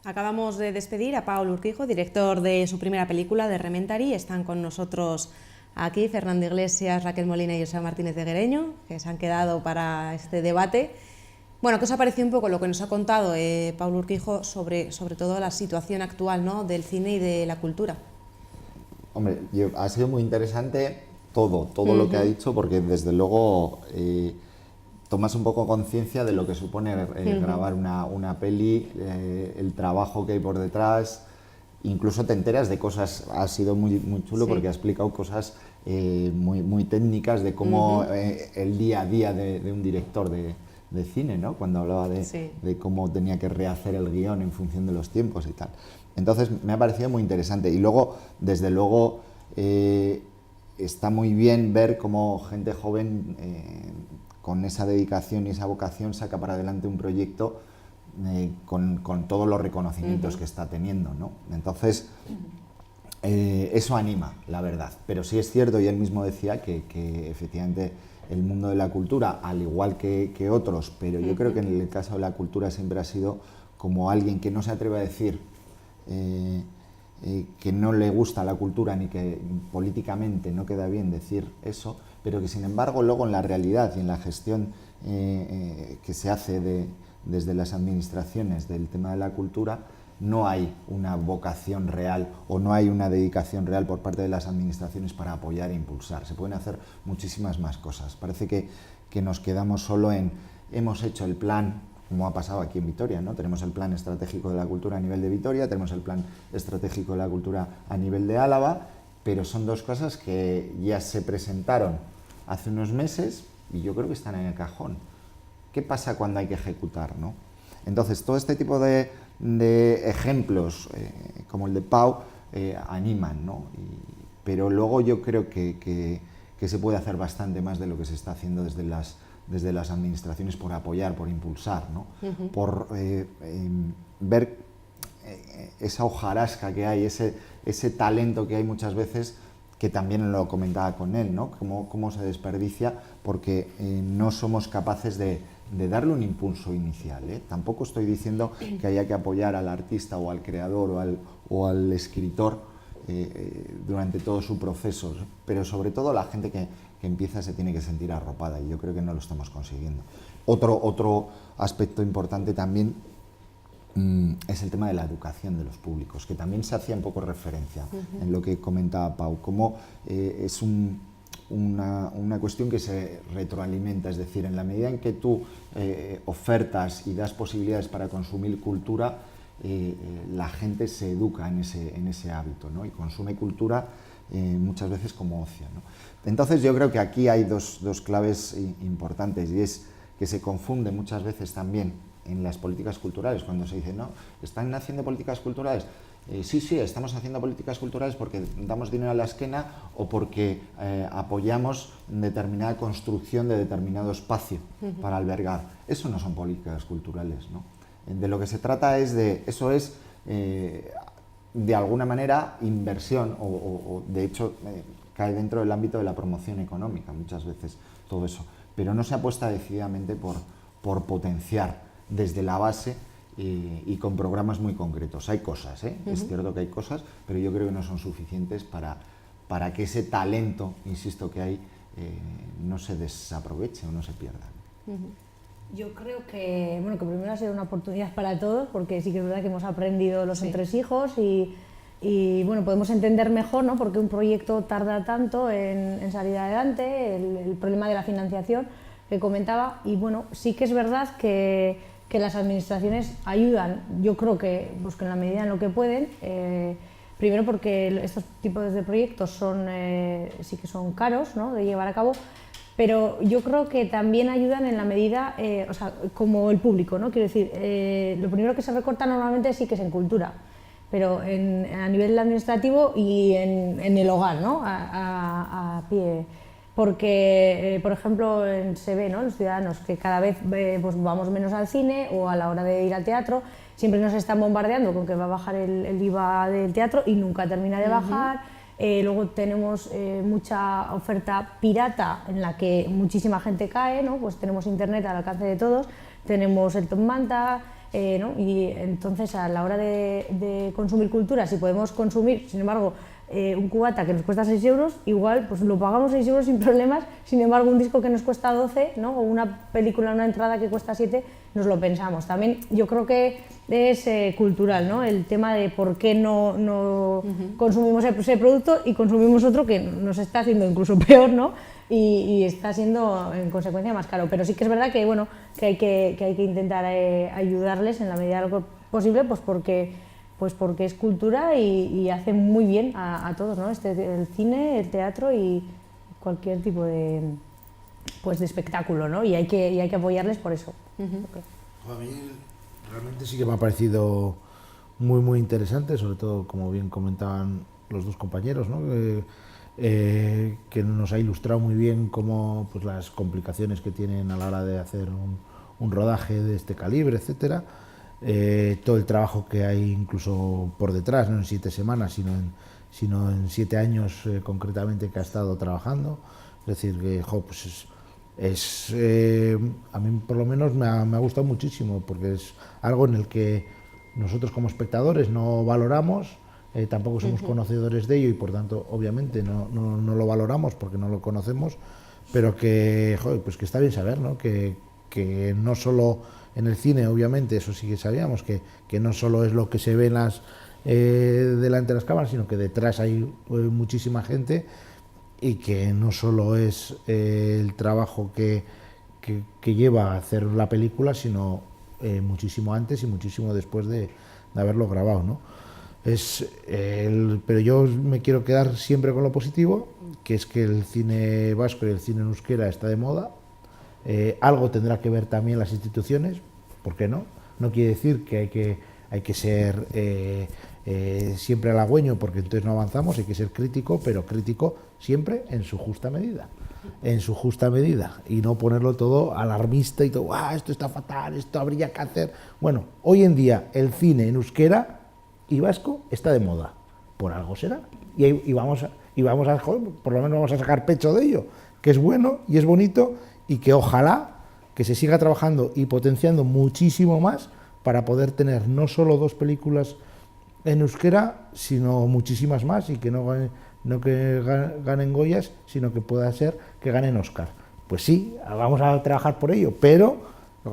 Acabamos de despedir a Pau Urquijo, director de su primera película, de Rementari. Están con nosotros aquí Fernando Iglesias, Raquel Molina y José Martínez de Guereño, que se han quedado para este debate. Bueno, ¿qué os ha parecido un poco lo que nos ha contado Pau Urquijo sobre todo la situación actual, ¿no?, del cine y de la cultura? Hombre, ha sido muy interesante todo lo que ha dicho, porque desde luego tomas un poco conciencia de lo que supone grabar una peli, el trabajo que hay por detrás, incluso te enteras de cosas. Ha sido muy chulo, porque ha explicado cosas muy técnicas de cómo el día a día de un director de cine, ¿no? Cuando hablaba de cómo tenía que rehacer el guión en función de los tiempos y tal. Entonces me ha parecido muy interesante. Y luego, desde luego, está muy bien ver cómo gente joven con esa dedicación y esa vocación saca para adelante un proyecto con todos los reconocimientos que está teniendo, ¿no? Entonces, eso anima, la verdad. Pero sí es cierto, y él mismo decía que efectivamente el mundo de la cultura, al igual que otros, pero yo creo que en el caso de la cultura siempre ha sido como alguien que no se atreve a decir que no le gusta la cultura, ni que políticamente no queda bien decir eso, pero que sin embargo luego en la realidad y en la gestión que se hace desde las administraciones del tema de la cultura, no hay una vocación real o no hay una dedicación real por parte de las administraciones para apoyar e impulsar. Se pueden hacer muchísimas más cosas. Parece que nos quedamos solo en hemos hecho el plan, como ha pasado aquí en Vitoria, ¿no? Tenemos el plan estratégico de la cultura a nivel de Vitoria, tenemos el plan estratégico de la cultura a nivel de Álava, pero son dos cosas que ya se presentaron hace unos meses y yo creo que están en el cajón. ¿Qué pasa cuando hay que ejecutar, ¿no? Entonces, todo este tipo de ejemplos, como el de Pau, animan, ¿no? Pero luego yo creo que se puede hacer bastante más de lo que se está haciendo desde las administraciones por apoyar, por impulsar, ¿no? Por ver esa hojarasca que hay, ese talento que hay muchas veces, que también lo comentaba con él, ¿no? Cómo se desperdicia porque no somos capaces de darle un impulso inicial, ¿eh? Tampoco estoy diciendo que haya que apoyar al artista o al creador o al escritor durante todo su proceso, pero sobre todo la gente que empieza se tiene que sentir arropada, y yo creo que no lo estamos consiguiendo. Otro aspecto importante también es el tema de la educación de los públicos, que también se hacía un poco referencia en lo que comentaba Pau, cómo es una cuestión que se retroalimenta, es decir, en la medida en que tú ofertas y das posibilidades para consumir cultura, la gente se educa en ese hábito, ¿no? Y consume cultura muchas veces como ocio, ¿no? Entonces yo creo que aquí hay dos claves importantes, y es que se confunde muchas veces también en las políticas culturales, cuando se dice, no, ¿están haciendo políticas culturales? Sí, estamos haciendo políticas culturales porque damos dinero a la esquena o porque apoyamos determinada construcción de determinado espacio para albergar. Eso no son políticas culturales, ¿no? De lo que se trata es eso es, de alguna manera, inversión, o de hecho cae dentro del ámbito de la promoción económica muchas veces todo eso, pero no se apuesta decididamente por potenciar desde la base y con programas muy concretos. Hay cosas, es cierto que hay cosas, pero yo creo que no son suficientes para que ese talento, insisto, que hay no se desaproveche o no se pierda. Yo creo que primero ha sido una oportunidad para todos, porque sí que es verdad que hemos aprendido los entresijos y bueno, podemos entender mejor, ¿no?, por qué un proyecto tarda tanto en salir adelante, el problema de la financiación que comentaba. Y bueno, sí que es verdad que las administraciones ayudan, yo creo que en la medida en lo que pueden, primero porque estos tipos de proyectos sí que son caros, ¿no?, de llevar a cabo, pero yo creo que también ayudan en la medida, como el público, ¿no? Quiero decir, lo primero que se recorta normalmente sí que es en cultura, pero a nivel administrativo y en el hogar, ¿no?, a pie. Porque, por ejemplo, se ve, ¿no?, los ciudadanos que cada vez vamos menos al cine, o a la hora de ir al teatro siempre nos están bombardeando con que va a bajar el IVA del teatro y nunca termina de bajar. Luego tenemos mucha oferta pirata en la que muchísima gente cae, ¿no? Pues tenemos internet al alcance de todos, tenemos el Top Manta, ¿no? Y entonces a la hora de consumir cultura, si podemos consumir, sin embargo, un cubata que nos cuesta 6 euros, igual pues lo pagamos 6 euros sin problemas, sin embargo un disco que nos cuesta 12, ¿no? O una película, una entrada que cuesta 7, nos lo pensamos. También yo creo que es cultural, ¿no? El tema de por qué no consumimos ese producto y consumimos otro que nos está haciendo incluso peor, ¿no? Y está siendo en consecuencia más caro. Pero sí que es verdad que, bueno, que hay que intentar ayudarles en la medida de lo posible, pues porque es cultura y hace muy bien a todos, ¿no? El cine, el teatro y cualquier tipo de espectáculo, ¿no? Y hay que apoyarles por eso. A mí realmente sí que me ha parecido muy interesante, sobre todo como bien comentaban los dos compañeros, ¿no? Que nos ha ilustrado muy bien cómo pues, las complicaciones que tienen a la hora de hacer un rodaje de este calibre, etcétera. Todo el trabajo que hay incluso por detrás, no en 7 semanas, sino en 7 años concretamente que ha estado trabajando. Es decir, que pues a mí por lo menos me ha gustado muchísimo, porque es algo en el que nosotros como espectadores no valoramos, tampoco somos conocedores de ello y por tanto obviamente no lo valoramos porque no lo conocemos, pero que, pues que está bien saber, ¿no? Que no solo en el cine, obviamente, eso sí que sabíamos, que no solo es lo que se ve en delante de las cámaras, sino que detrás hay muchísima gente y que no solo es el trabajo que lleva a hacer la película, sino muchísimo antes y muchísimo después de haberlo grabado, ¿no? Pero yo me quiero quedar siempre con lo positivo, que es que el cine vasco y el cine en euskera está de moda. Algo tendrá que ver también las instituciones, ¿por qué no? No quiere decir que hay que ser siempre halagüeño, porque entonces no avanzamos, hay que ser crítico, pero crítico siempre en su justa medida, y no ponerlo todo alarmista y todo, esto está fatal, esto habría que hacer. Bueno, hoy en día el cine en euskera y vasco está de moda, por algo será, y vamos a por lo menos vamos a sacar pecho de ello, que es bueno y es bonito, y que ojalá que se siga trabajando y potenciando muchísimo más para poder tener no solo 2 películas en euskera, sino muchísimas más, y que no que ganen Goyas, sino que pueda ser que ganen Oscar. Pues sí, vamos a trabajar por ello, pero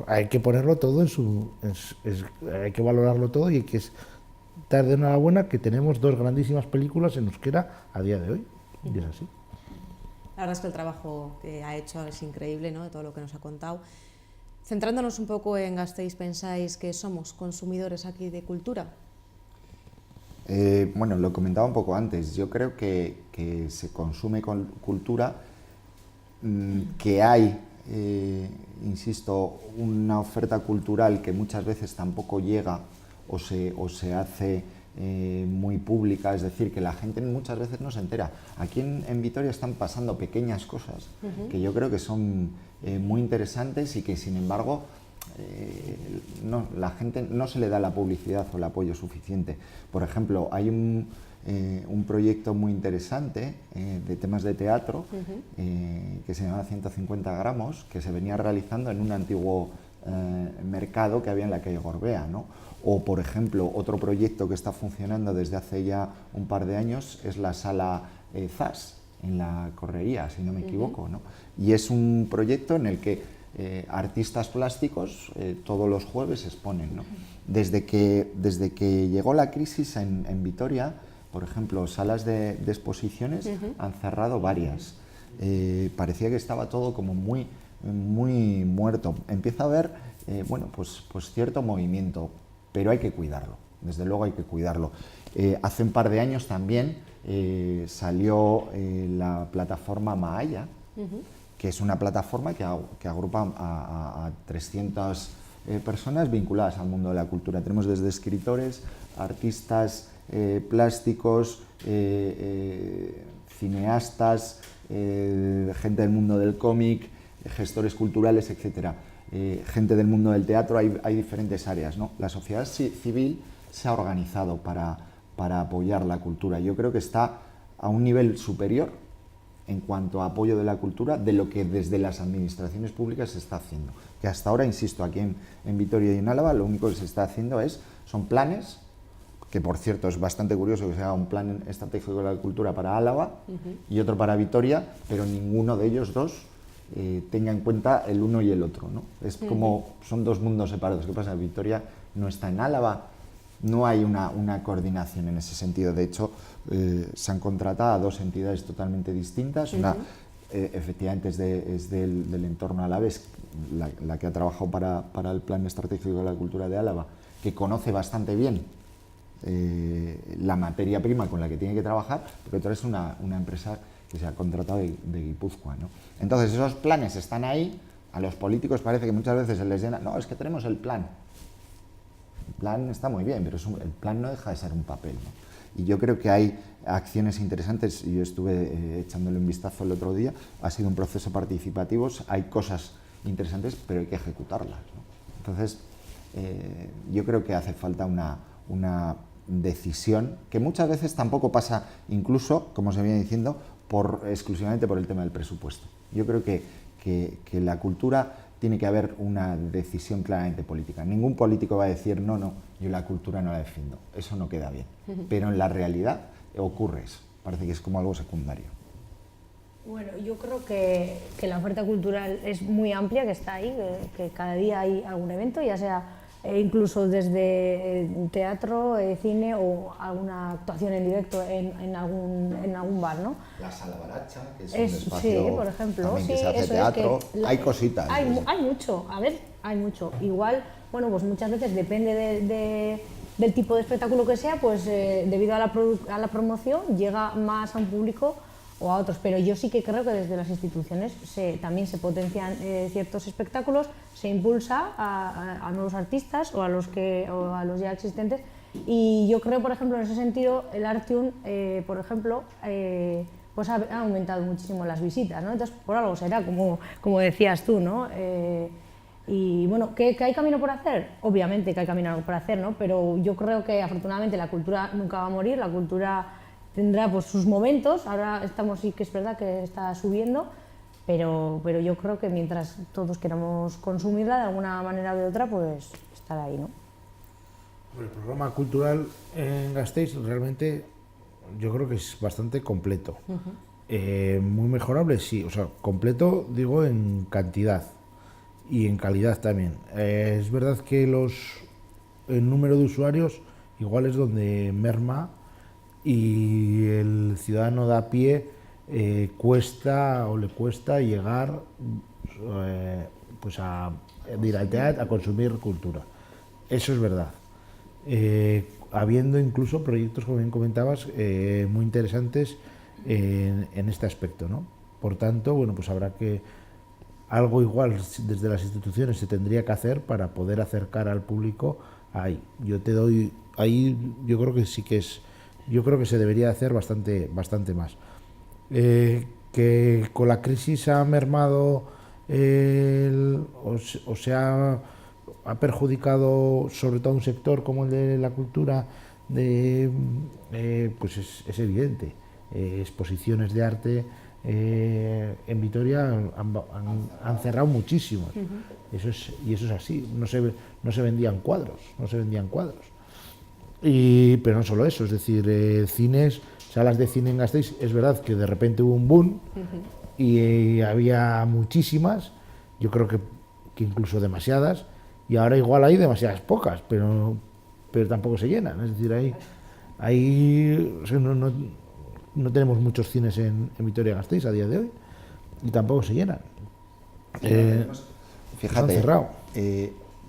hay que ponerlo todo hay que valorarlo todo, y hay que estar de enhorabuena que tenemos 2 grandísimas películas en euskera a día de hoy, y es así. La verdad es que el trabajo que ha hecho es increíble, ¿no? De todo lo que nos ha contado. Centrándonos un poco en Gasteiz, ¿pensáis que somos consumidores aquí de cultura? Bueno, lo comentaba un poco antes. Yo creo que se consume cultura, que hay, insisto, una oferta cultural que muchas veces tampoco llega o se hace muy pública, es decir, que la gente muchas veces no se entera. Aquí en Vitoria están pasando pequeñas cosas que yo creo que son muy interesantes y que, sin embargo, la gente no se le da la publicidad o el apoyo suficiente. Por ejemplo, hay un proyecto muy interesante de temas de teatro que se llama 150 gramos, que se venía realizando en un antiguo mercado que había en la calle Gorbea, ¿no? O, por ejemplo, otro proyecto que está funcionando desde hace ya un par de años es la sala ZAS, en la Correría, si no me equivoco, ¿no? Y es un proyecto en el que artistas plásticos todos los jueves se exponen, ¿no? Desde que llegó la crisis en Vitoria, por ejemplo, salas de exposiciones han cerrado varias. Parecía que estaba todo como muy muerto. Empieza a haber pues cierto movimiento, pero hay que cuidarlo, desde luego hay que cuidarlo. Hace un par de años también salió la plataforma Mahaya, que es una plataforma que agrupa a 300 personas vinculadas al mundo de la cultura. Tenemos desde escritores, artistas plásticos, cineastas, gente del mundo del cómic, gestores culturales, etcétera. Gente del mundo del teatro, hay diferentes áreas, ¿no? La sociedad civil se ha organizado para apoyar la cultura. Yo creo que está a un nivel superior en cuanto a apoyo de la cultura de lo que desde las administraciones públicas se está haciendo. Que hasta ahora, insisto, aquí en Vitoria y en Álava, lo único que se está haciendo son planes, que por cierto es bastante curioso que se haga un plan estratégico de la cultura para Álava y otro para Vitoria, pero ninguno de ellos dos tenga en cuenta el uno y el otro, ¿no? Es como son dos mundos separados. ¿Qué pasa? Vitoria no está en Álava, no hay una coordinación en ese sentido. De hecho, se han contratado a dos entidades totalmente distintas. Una, efectivamente, es del entorno alavés, la que ha trabajado para el plan estratégico de la cultura de Álava, que conoce bastante bien la materia prima con la que tiene que trabajar, pero otra es una empresa que se ha contratado de Guipúzcoa, ¿no? Entonces, esos planes están ahí. A los políticos parece que muchas veces se les llena, no, es que tenemos el plan. El plan está muy bien, pero el plan no deja de ser un papel, ¿no? Y yo creo que hay acciones interesantes. Yo estuve echándole un vistazo el otro día. Ha sido un proceso participativo, hay cosas interesantes, pero hay que ejecutarlas, ¿no? Entonces, yo creo que hace falta una decisión que muchas veces tampoco pasa, incluso, como se viene diciendo, exclusivamente por el tema del presupuesto. Yo creo que la cultura tiene que haber una decisión claramente política. Ningún político va a decir, no, yo la cultura no la defiendo. Eso no queda bien. Pero en la realidad ocurre eso. Parece que es como algo secundario. Bueno, yo creo que la oferta cultural es muy amplia, que está ahí, que cada día hay algún evento, ya sea incluso desde teatro, cine o alguna actuación en directo en algún bar, ¿no? La Sala Baracha, que es un espacio sí, por ejemplo, también que sí, se hace teatro. Hay cositas. Hay mucho, hay mucho. Igual, bueno, pues muchas veces depende del tipo de espectáculo que sea, pues debido a la promoción llega más a un público o a otros, pero yo sí que creo que desde las instituciones también se potencian ciertos espectáculos, se impulsa a nuevos artistas o a los ya existentes, y yo creo, por ejemplo, en ese sentido, el Artium, por ejemplo, pues ha aumentado muchísimo las visitas, ¿no? Entonces, por algo será, como decías tú, ¿no? Y bueno, ¿que hay camino por hacer? Obviamente que hay camino por hacer, ¿no? Pero yo creo que afortunadamente la cultura nunca va a morir, la cultura tendrá pues sus momentos. Ahora sí que es verdad que está subiendo, pero yo creo que mientras todos queramos consumirla de alguna manera o de otra, pues estará ahí, ¿no? El programa cultural en Gasteiz realmente yo creo que es bastante completo. Muy mejorable, sí, o sea, completo digo en cantidad y en calidad también. Es verdad que el número de usuarios igual es donde merma, y el ciudadano de a pie le cuesta llegar pues a ir al teatro, a consumir cultura. Eso es verdad. Habiendo incluso proyectos, como bien comentabas, muy interesantes en este aspecto, ¿no? Por tanto, bueno, pues habrá que algo igual desde las instituciones se tendría que hacer para poder acercar al público ahí. Yo creo que sí que es. Yo creo que se debería hacer bastante más. Que con la crisis ha mermado ha perjudicado sobre todo un sector como el de la cultura, pues es evidente. Exposiciones de arte en Vitoria han cerrado muchísimos. Eso es así. No se vendían cuadros. Pero no solo eso, es decir, cines, salas de cine en Gasteiz, es verdad que de repente hubo un boom y había muchísimas, yo creo que incluso demasiadas, y ahora igual hay demasiadas pocas, pero tampoco se llenan, es decir, no tenemos muchos cines en Vitoria-Gasteiz a día de hoy y tampoco se llenan. Fíjate, han cerrado.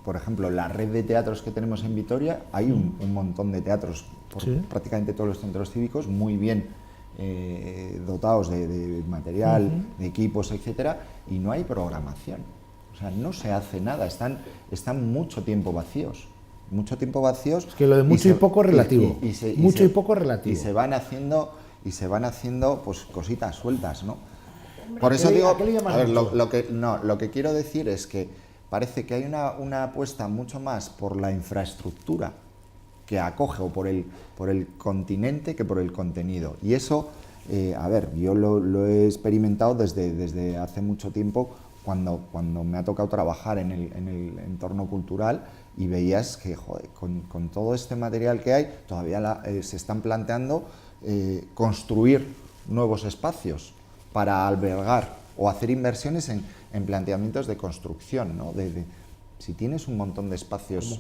Por ejemplo, la red de teatros que tenemos en Vitoria, hay un montón de teatros por prácticamente todos los centros cívicos, muy bien dotados de material, de equipos, etcétera, y no hay programación. O sea, no se hace nada, están mucho tiempo vacíos. Es que lo de mucho y poco es relativo. Y poco es relativo. Y se van haciendo pues cositas sueltas, ¿no? Por eso digo, a ver, lo que quiero decir es que parece que hay una apuesta mucho más por la infraestructura que acoge, o por el continente, que por el contenido. Y eso A ver, yo lo he experimentado desde hace mucho tiempo cuando me ha tocado trabajar en el entorno cultural y veías que, joder, con todo este material que hay, todavía se están planteando construir nuevos espacios para albergar o hacer inversiones en planteamientos de construcción, ¿no? Si tienes un montón de espacios...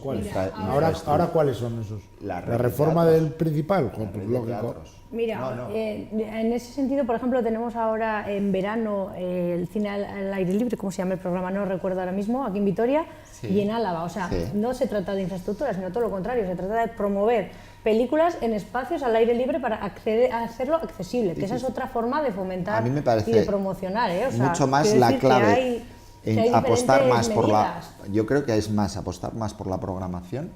Ahora ¿cuáles son esos? La reforma del principal, pues lógico. Mira, en ese sentido, por ejemplo, tenemos ahora en verano el cine al aire libre, ¿cómo se llama el programa? No recuerdo ahora mismo, aquí en Vitoria y en Álava. O sea, no se trata de infraestructuras, sino todo lo contrario, se trata de promover películas en espacios al aire libre para hacerlo accesible, que esa es otra forma de fomentar y de promocionar. O sea, mucho más la clave. hay Apostar más por medidas. yo creo que es más apostar más por la programación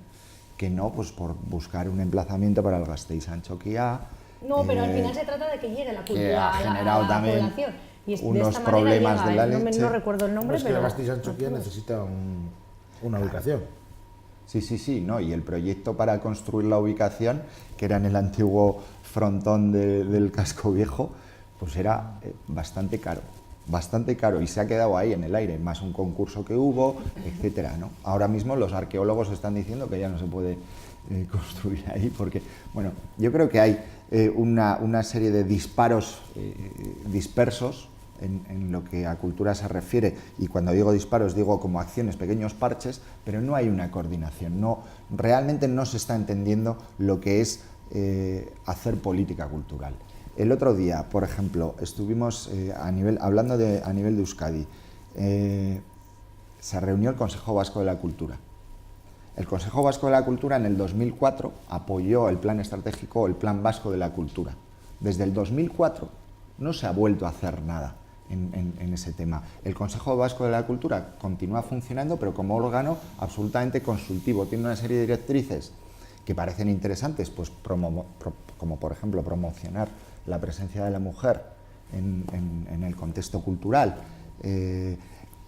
que no pues por buscar un emplazamiento para el Gasteiz-Antxokia. No, pero al final se trata de que llegue la cultura a la población. Y unos problemas de la leche. No recuerdo el nombre, es pero... que el Gasteiz-Antxokia necesita una ubicación. Sí, ¿no? Y el proyecto para construir la ubicación, que era en el antiguo frontón del casco viejo, pues era bastante caro y se ha quedado ahí en el aire, más un concurso que hubo, etcétera, ¿no? Ahora mismo los arqueólogos están diciendo que ya no se puede construir ahí porque, bueno, yo creo que hay una serie de disparos dispersos en lo que a cultura se refiere, y cuando digo disparos digo como acciones, pequeños parches, pero no hay una coordinación, realmente no se está entendiendo lo que es hacer política cultural. El otro día, por ejemplo, estuvimos hablando a nivel de Euskadi, se reunió el Consejo Vasco de la Cultura. El Consejo Vasco de la Cultura en el 2004 apoyó el Plan Estratégico, el Plan Vasco de la Cultura. Desde el 2004 no se ha vuelto a hacer nada en ese tema. El Consejo Vasco de la Cultura continúa funcionando, pero como órgano absolutamente consultivo. Tiene una serie de directrices que parecen interesantes, pues como por ejemplo promocionar la presencia de la mujer en el contexto cultural,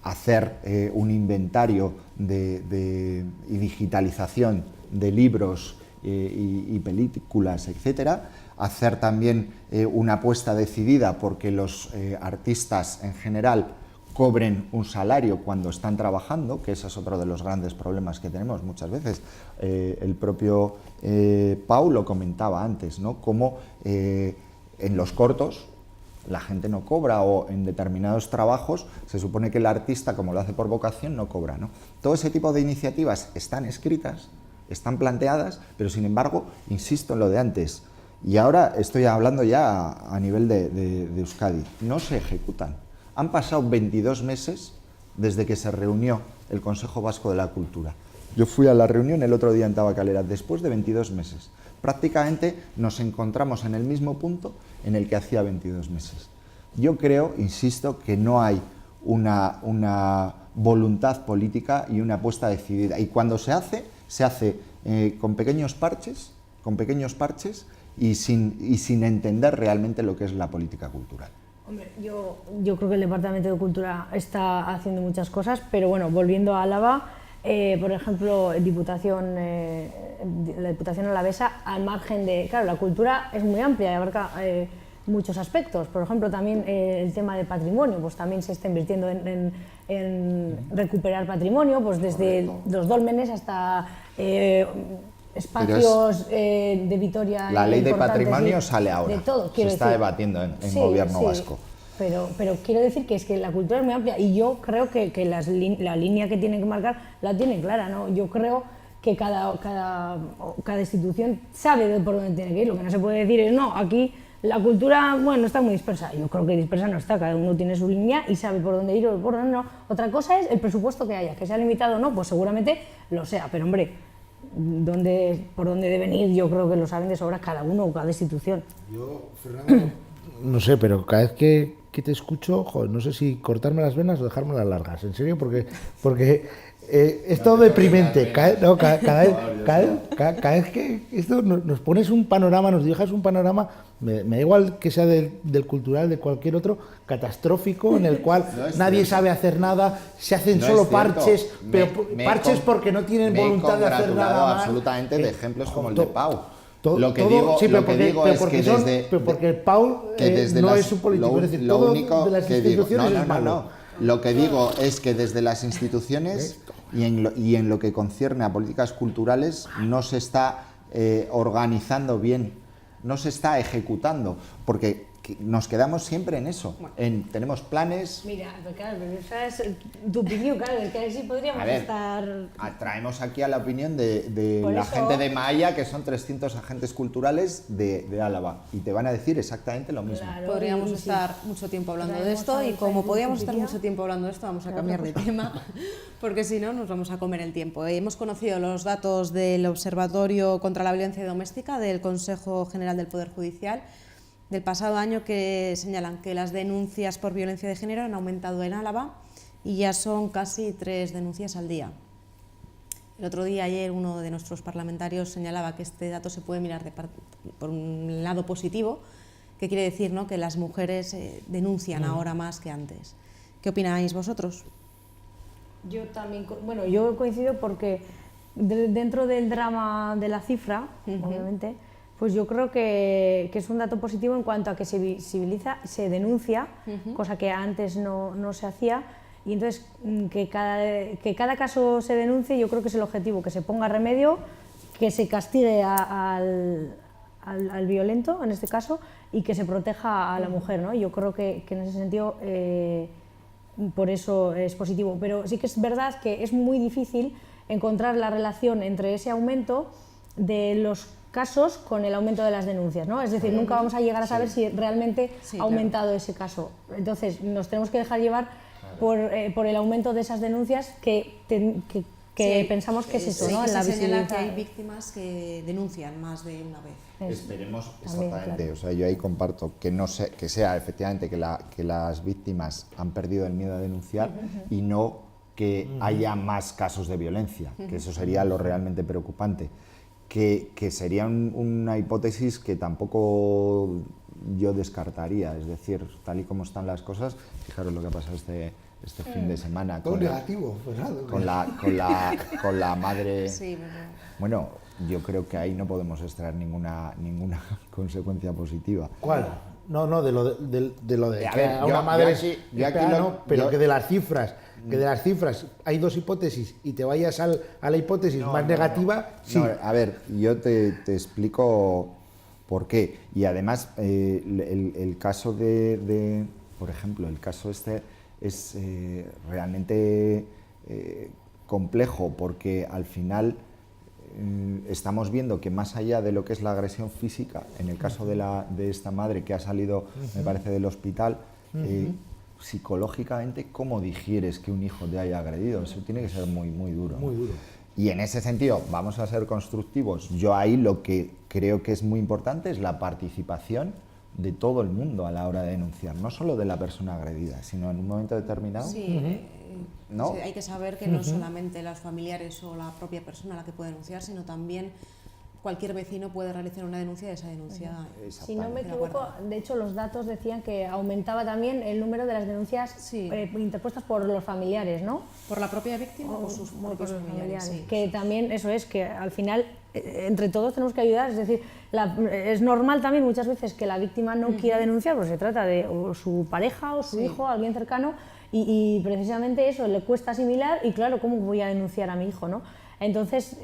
hacer un inventario y digitalización de libros y películas, etcétera, hacer también una apuesta decidida porque los artistas en general cobren un salario cuando están trabajando, que ese es otro de los grandes problemas que tenemos muchas veces. El propio Pau lo comentaba antes, ¿no? Cómo en los cortos la gente no cobra, o en determinados trabajos se supone que el artista, como lo hace por vocación, no cobra, ¿no? Todo ese tipo de iniciativas están escritas, están planteadas, pero sin embargo, insisto en lo de antes, y ahora estoy hablando ya a nivel de Euskadi, no se ejecutan. Han pasado 22 meses desde que se reunió el Consejo Vasco de la Cultura. Yo fui a la reunión el otro día en Tabacalera, después de 22 meses. Prácticamente nos encontramos en el mismo punto en el que hacía 22 meses. Yo creo, insisto, que no hay una voluntad política y una apuesta decidida. Y cuando se hace con pequeños parches y sin entender realmente lo que es la política cultural. Hombre, yo creo que el Departamento de Cultura está haciendo muchas cosas, pero bueno, volviendo a Álava, por ejemplo, la Diputación Alavesa, al margen de... Claro, la cultura es muy amplia y abarca muchos aspectos. Por ejemplo, también el tema del patrimonio, pues también se está invirtiendo en recuperar patrimonio, pues desde los dólmenes hasta espacios de Vitoria. La ley de patrimonio sale ahora, de todo, se está debatiendo en gobierno vasco. Pero quiero decir que es que la cultura es muy amplia y yo creo que la línea que tiene que marcar la tiene clara, ¿no? Yo creo que cada institución sabe por dónde tiene que ir. Lo que no se puede decir es, no, aquí la cultura, bueno, está muy dispersa. Yo creo que dispersa no está, cada uno tiene su línea y sabe por dónde ir o por dónde no. Otra cosa es el presupuesto que haya, que sea limitado o no, pues seguramente lo sea, pero hombre, por dónde deben ir, yo creo que lo saben de sobra cada uno o cada institución. Yo, Fernando, no sé, pero cada vez que te escucho, joder, no sé si cortarme las venas o dejármelas largas, en serio, porque es todo deprimente. Cada vez que esto nos pones un panorama, nos dibujas un panorama, me da igual que sea del cultural, de cualquier otro, catastrófico, en el cual nadie sabe hacer nada, se hacen solo parches, pero parches porque no tienen voluntad de hacer nada más. Absolutamente de ejemplos como el de Pau. Lo que digo es que porque Paul no es un político, es decir, todo de las instituciones es malo. Lo que digo es que desde las instituciones y en lo que concierne a políticas culturales no se está organizando bien, no se está ejecutando, porque nos quedamos siempre en eso, tenemos planes... Mira, pero claro, pero esa es tu opinión, claro, es que así podríamos estar... Traemos aquí a la opinión de la gente de Maaya, que son 300 agentes culturales de Álava, y te van a decir exactamente lo mismo. Claro, podríamos estar mucho tiempo hablando de esto, y como podríamos estar mucho tiempo hablando de esto, vamos a cambiar de tema, porque si no nos vamos a comer el tiempo. Hemos conocido los datos del Observatorio contra la Violencia Doméstica del Consejo General del Poder Judicial del pasado año, que señalan que las denuncias por violencia de género han aumentado en Álava y ya son casi 3 denuncias al día. El otro día, ayer, uno de nuestros parlamentarios señalaba que este dato se puede mirar por un lado positivo, que quiere decir, ¿no?, que las mujeres denuncian ahora más que antes. ¿Qué opináis vosotros? Yo también, bueno, yo coincido porque dentro del drama de la cifra, obviamente, pues yo creo que es un dato positivo en cuanto a que se visibiliza, se denuncia, cosa que antes no se hacía, y entonces que cada caso se denuncie, yo creo que es el objetivo, que se ponga remedio, que se castigue al violento, en este caso, y que se proteja a la mujer, ¿no? Yo creo que en ese sentido por eso es positivo, pero sí que es verdad que es muy difícil encontrar la relación entre ese aumento de los casos con el aumento de las denuncias, ¿no? Es decir, nunca vamos a llegar a saber si realmente ha aumentado ese caso. Entonces, nos tenemos que dejar llevar por el aumento de esas denuncias que pensamos que es eso, ¿no? En la visibilidad que hay víctimas que denuncian más de una vez. Esperemos, también, exactamente, claro. o sea, yo ahí comparto que sea efectivamente que las víctimas han perdido el miedo a denunciar y no que haya más casos de violencia, que eso sería lo realmente preocupante. Que sería una hipótesis que tampoco yo descartaría, es decir, tal y como están las cosas, fijaros lo que ha pasado este fin de semana con la madre. Sí, bueno, yo creo que ahí no podemos extraer ninguna consecuencia positiva. ¿Cuál? No, de lo de que a una madre pero que de las cifras. Que de las cifras hay 2 hipótesis y te vayas a la hipótesis más negativa, sí. No, a ver, yo te explico por qué. Y además, el caso por ejemplo, el caso este es realmente complejo, porque al final estamos viendo que más allá de lo que es la agresión física, en el caso de esta madre que ha salido, me parece, del hospital, psicológicamente, ¿cómo digieres que un hijo te haya agredido? Eso tiene que ser muy, muy duro. Muy duro. Y en ese sentido, vamos a ser constructivos. Yo ahí lo que creo que es muy importante es la participación de todo el mundo a la hora de denunciar, no solo de la persona agredida, sino en un momento determinado. Sí, ¿no? Sí, hay que saber que no es solamente los familiares o la propia persona la que puede denunciar, sino también cualquier vecino puede realizar una denuncia y esa denuncia... Si no me equivoco, de hecho los datos decían que aumentaba también el número de las denuncias interpuestas por los familiares, ¿no? ¿Por la propia víctima o por sus propios familiares? Sí. Que también eso es, que al final entre todos tenemos que ayudar, es decir, es normal también muchas veces que la víctima no quiera denunciar, porque se trata de o su pareja o su hijo, alguien cercano, y precisamente eso le cuesta asimilar, y claro, ¿cómo voy a denunciar a mi hijo, no? Entonces,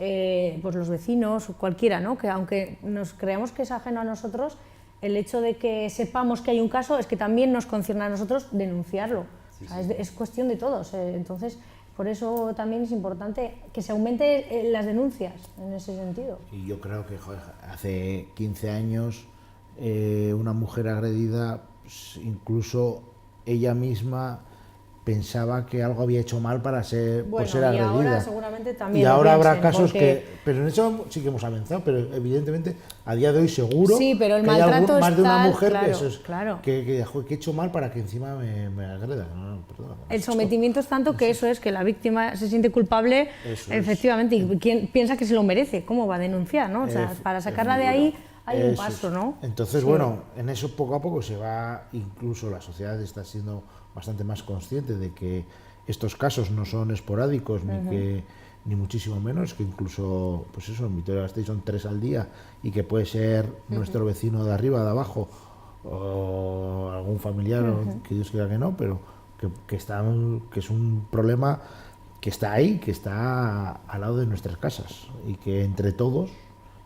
pues los vecinos, cualquiera, ¿no? Que aunque nos creamos que es ajeno a nosotros, el hecho de que sepamos que hay un caso es que también nos concierne a nosotros denunciarlo. Sí, o sea, es cuestión de todos. Entonces, por eso también es importante que se aumente las denuncias en ese sentido. Y yo creo que hace 15 años una mujer agredida, pues, incluso ella misma pensaba que algo había hecho mal por ser agredida. Y ahora seguramente también. Y ahora habrá casos pero en eso sí que hemos avanzado, pero evidentemente a día de hoy seguro pero el que hay más de una mujer claro. que he hecho mal para que encima me agreda. No, perdona, el sometimiento es tanto que eso es que la víctima se siente culpable, efectivamente, y quien piensa que se lo merece, ¿cómo va a denunciar, no? O sea, para sacarla de ahí hay un paso, ¿no? Entonces, bueno, en eso poco a poco se va, incluso la sociedad está siendo bastante más consciente de que estos casos no son esporádicos, ni ni muchísimo menos, que incluso, pues eso, en Vitoria-Gasteiz son 3 al día y que puede ser nuestro vecino de arriba, de abajo, o algún familiar, o que Dios quiera que no, pero que es un problema que está ahí, que está al lado de nuestras casas y que entre todos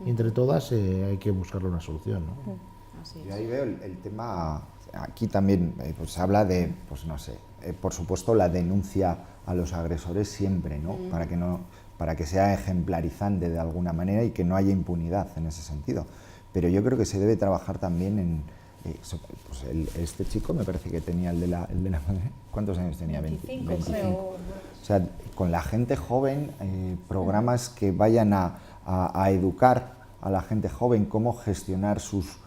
y entre todas hay que buscarle una solución, ¿no? Así Y es. ahí veo el tema, aquí también pues se habla de, pues no sé, por supuesto la denuncia a los agresores siempre, ¿no? Para que sea ejemplarizante de alguna manera y que no haya impunidad en ese sentido. Pero yo creo que se debe trabajar también en, pues este chico me parece que tenía el de la madre, ¿cuántos años tenía? 25, 25. creo. O sea, con la gente joven, programas que vayan a educar a la gente joven cómo gestionar sus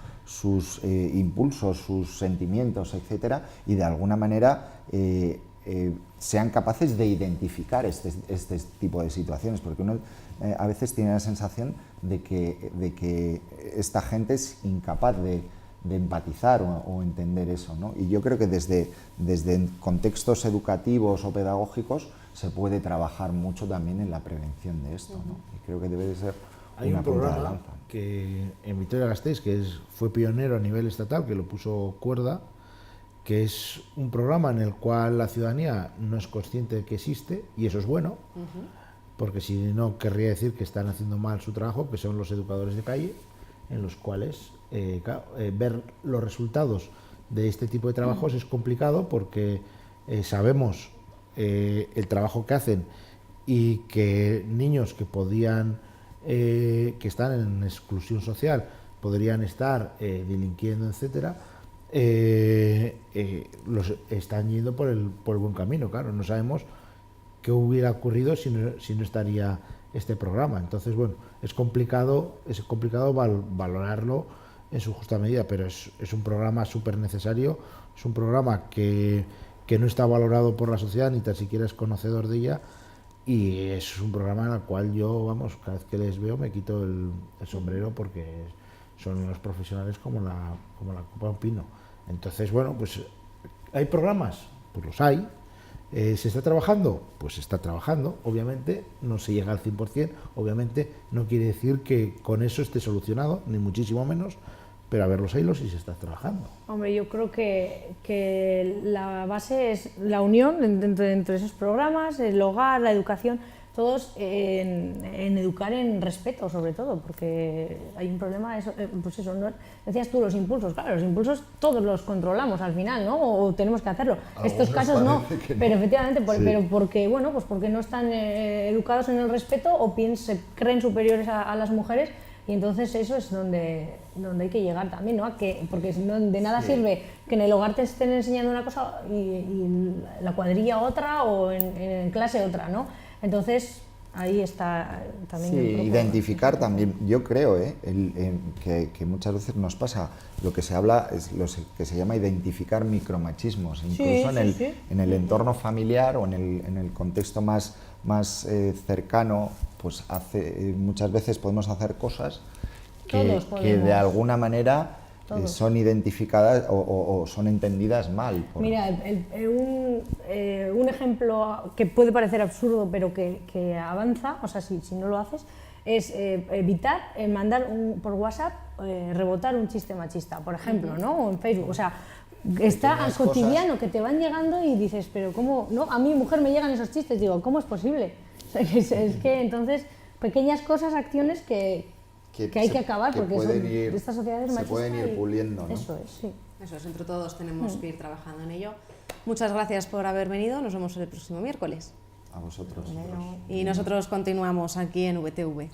impulsos, sus sentimientos, etcétera, y de alguna manera sean capaces de identificar este tipo de situaciones, porque uno a veces tiene la sensación de que esta gente es incapaz de empatizar o entender eso, ¿no? Y yo creo que desde contextos educativos o pedagógicos se puede trabajar mucho también en la prevención de esto, ¿no? Y creo que debe de ser Hay una un punta de programa lanza. que en Vitoria-Gasteiz, fue pionero a nivel estatal, que lo puso Cuerda, que es un programa en el cual la ciudadanía no es consciente de que existe, y eso es bueno, porque si no querría decir que están haciendo mal su trabajo, que son los educadores de calle, en los cuales ver los resultados de este tipo de trabajos es complicado, porque sabemos el trabajo que hacen y que niños que podían que están en exclusión social podrían estar delinquiendo, etcétera, los están yendo por el buen camino. Claro, no sabemos qué hubiera ocurrido si no estaría este programa. Entonces, bueno, es complicado valorarlo en su justa medida, pero es un programa súper necesario, es un programa que no está valorado por la sociedad, ni tan siquiera es conocedor de ella, y es un programa en el cual yo, vamos, cada vez que les veo me quito el sombrero, porque son unos profesionales como la copa de un pino. Entonces, bueno, pues ¿hay programas? Pues los hay. ¿Se está trabajando? Pues se está trabajando. Obviamente no se llega al 100%, obviamente no quiere decir que con eso esté solucionado, ni muchísimo menos, pero a ver los hilos y se está trabajando. Hombre, yo creo que la base es la unión entre esos programas, el hogar, la educación, todos en educar en respeto, sobre todo, porque hay un problema, pues eso, ¿no? Decías tú, los impulsos, claro, los impulsos todos los controlamos al final, ¿no? O tenemos que hacerlo. Estos casos no, pero efectivamente, pero porque, bueno, pues porque no están educados en el respeto o se creen superiores a las mujeres. Y entonces eso es donde hay que llegar también, ¿no? Porque de nada sirve que en el hogar te estén enseñando una cosa y la cuadrilla otra, o en clase otra, ¿no? Entonces ahí está también. Sí, un poco, identificar también, yo creo que muchas veces nos pasa, lo que se habla es lo que se llama identificar micromachismos, incluso en el entorno familiar o en el contexto más cercano, pues muchas veces podemos hacer cosas que de alguna manera son identificadas o son entendidas mal. Mira, un ejemplo que puede parecer absurdo, pero que avanza, o sea, si no lo haces, es evitar mandar por WhatsApp, rebotar un chiste machista, por ejemplo, ¿no? O en Facebook, o sea, está cotidiano cosas que te van llegando y dices, pero ¿cómo? No, a mi mujer me llegan esos chistes, digo, ¿cómo es posible? O sea, es que entonces, pequeñas cosas, acciones que hay que acabar, porque estas sociedades machistas se pueden ir puliendo, ¿no? Eso es, sí. Eso es, entre todos tenemos que ir trabajando en ello. Muchas gracias por haber venido, nos vemos el próximo miércoles. A vosotros. Y nosotros continuamos aquí en VTV.